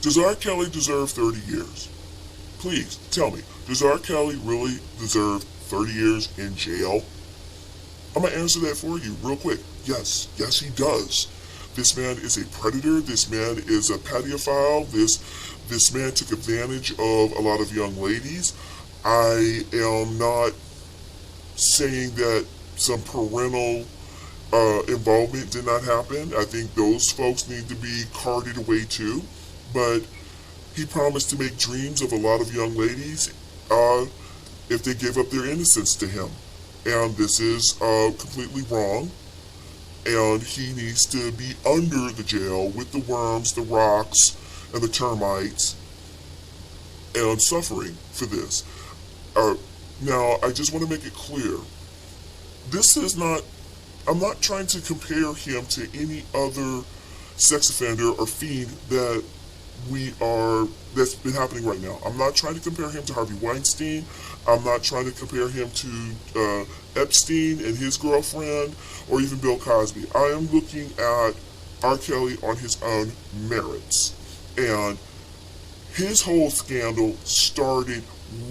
Does R. Kelly deserve 30 years? Please, tell me, does R. Kelly really deserve 30 years in jail? I'm going to answer that for you real quick. Yes, he does. This man is a predator. This man is a pedophile. This man took advantage of a lot of young ladies. I am not saying that some parental involvement did not happen. I think those folks need to be carted away too. But he promised to make dreams of a lot of young ladies if they gave up their innocence to him. And this is completely wrong. And he needs to be under the jail with the worms, the rocks, and the termites, and suffering for this. Now, I just want to make it clear. This is not, I'm not trying to compare him to any other sex offender or fiend that's been happening right now. I'm not trying to compare him to Harvey Weinstein. I'm not trying to compare him to Epstein and his girlfriend, or even Bill Cosby. I am looking at R. Kelly on his own merits. And his whole scandal started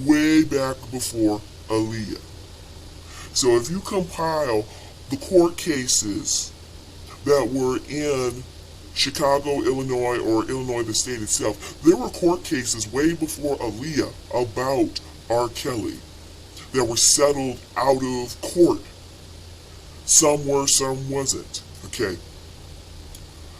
way back before Aaliyah. So if you compile the court cases that were in Chicago, Illinois, or Illinois, the state itself, there were court cases way before Aaliyah about R. Kelly that were settled out of court. Some were, some wasn't. Okay.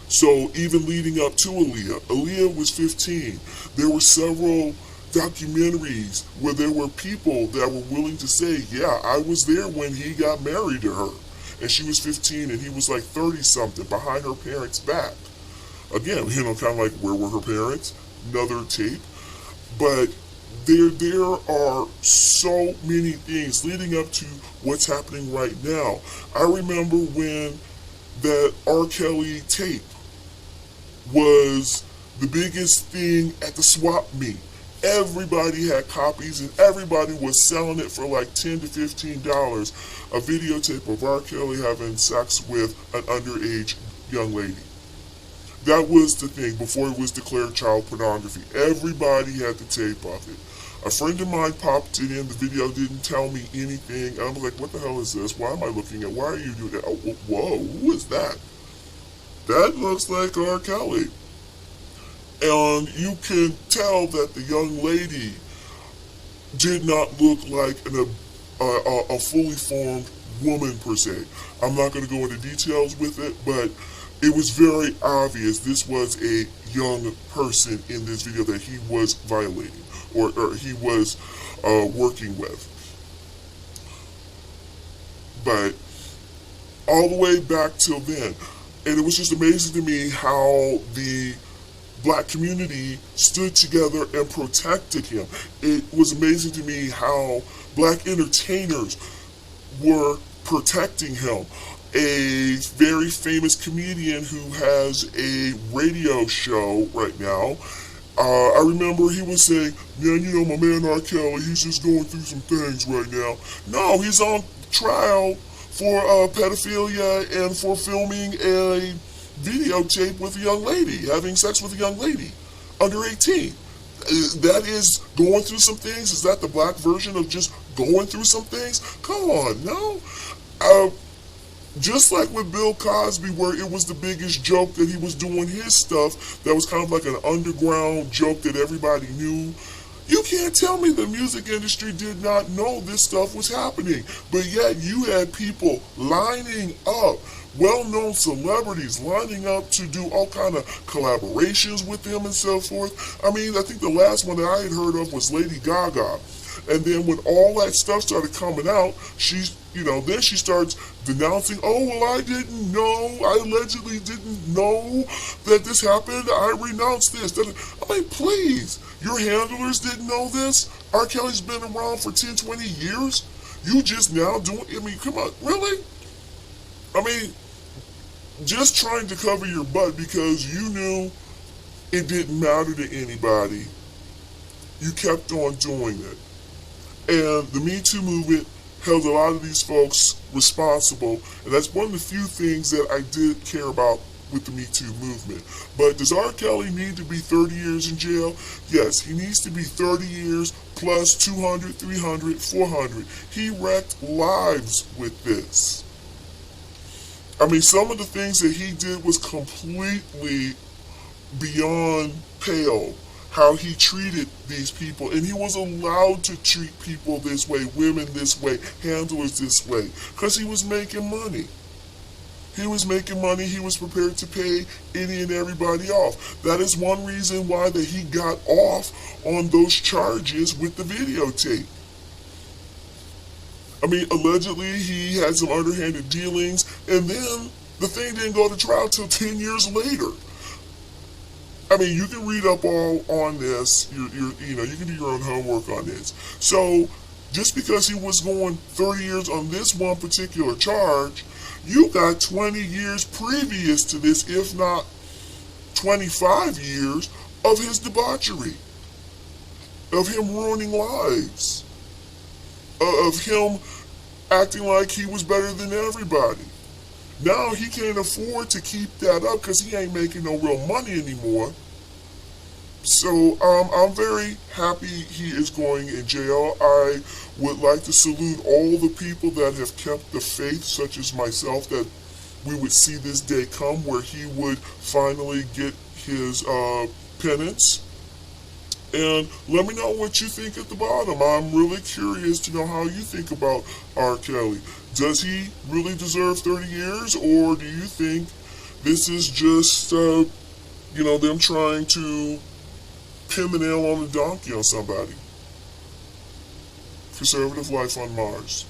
So even leading up to Aaliyah was 15. There were several documentaries where there were people that were willing to say, yeah, I was there when he got married to her. And she was 15 and he was like 30-something behind her parents' back. Again, kind of like, where were her parents? Another tape. But there are so many things leading up to what's happening right now. I remember when that R. Kelly tape was the biggest thing at the swap meet. Everybody had copies and everybody was selling it for like $10 to $15, a videotape of R. Kelly having sex with an underage young lady. That was the thing before it was declared child pornography. Everybody had the tape of it. A friend of mine popped it in, the video didn't tell me anything, and I was like, what the hell is this? Why am I looking at, why are you doing that? Oh, whoa, who is that? That looks like R. Kelly. And you can tell that the young lady did not look like a fully formed woman per se. I'm not going to go into details with it, but it was very obvious this was a young person in this video that he was violating or he was working with. But all the way back till then, and it was just amazing to me how the black community stood together and protected him. It was amazing to me how black entertainers were protecting him. A very famous comedian who has a radio show right now, I remember he was saying, man, you know, my man R. Kelly, he's just going through some things right now. No, he's on trial for pedophilia and for filming a videotape with a young lady, having sex with a young lady under 18. That is going through some things? Is that the black version of just going through some things? Come on, no. Just like with Bill Cosby, where it was the biggest joke that he was doing his stuff, that was kind of like an underground joke that everybody knew. You can't tell me the music industry did not know this stuff was happening, but yet you had people lining up, well-known celebrities lining up to do all kind of collaborations with him and so forth. I mean, I think the last one that I had heard of was Lady Gaga. And then when all that stuff started coming out, then she starts denouncing, oh, well, I didn't know, I allegedly didn't know that this happened, I renounced this. I mean, please, your handlers didn't know this? R. Kelly's been around for 10, 20 years? You just now doing, I mean, come on, really? I mean, just trying to cover your butt because you knew it didn't matter to anybody. You kept on doing it. And the Me Too movement held a lot of these folks responsible, and that's one of the few things that I did care about with the Me Too movement. But does R. Kelly need to be 30 years in jail? Yes, he needs to be 30 years plus 200, 300, 400. He wrecked lives with this. I mean, some of the things that he did was completely beyond pale. How he treated these people, and he was allowed to treat people this way, women this way, handlers this way, because he was making money. He was making money. He was prepared to pay any and everybody off. That is one reason why that he got off on those charges with the videotape. I mean, allegedly he had some underhanded dealings, and then the thing didn't go to trial till 10 years later. I mean, you can read up all on this. You can do your own homework on this. So, just because he was going 30 years on this one particular charge, you got 20 years previous to this, if not 25 years, of his debauchery, of him ruining lives, of him acting like he was better than everybody. Now he can't afford to keep that up because he ain't making no real money anymore. So I'm very happy he is going in jail. I would like to salute all the people that have kept the faith, such as myself, that we would see this day come where he would finally get his penance. And let me know what you think at the bottom. I'm really curious to know how you think about R. Kelly. Does he really deserve 30 years, or do you think this is just, them trying to pin the nail on the donkey on somebody? Conservative life on Mars.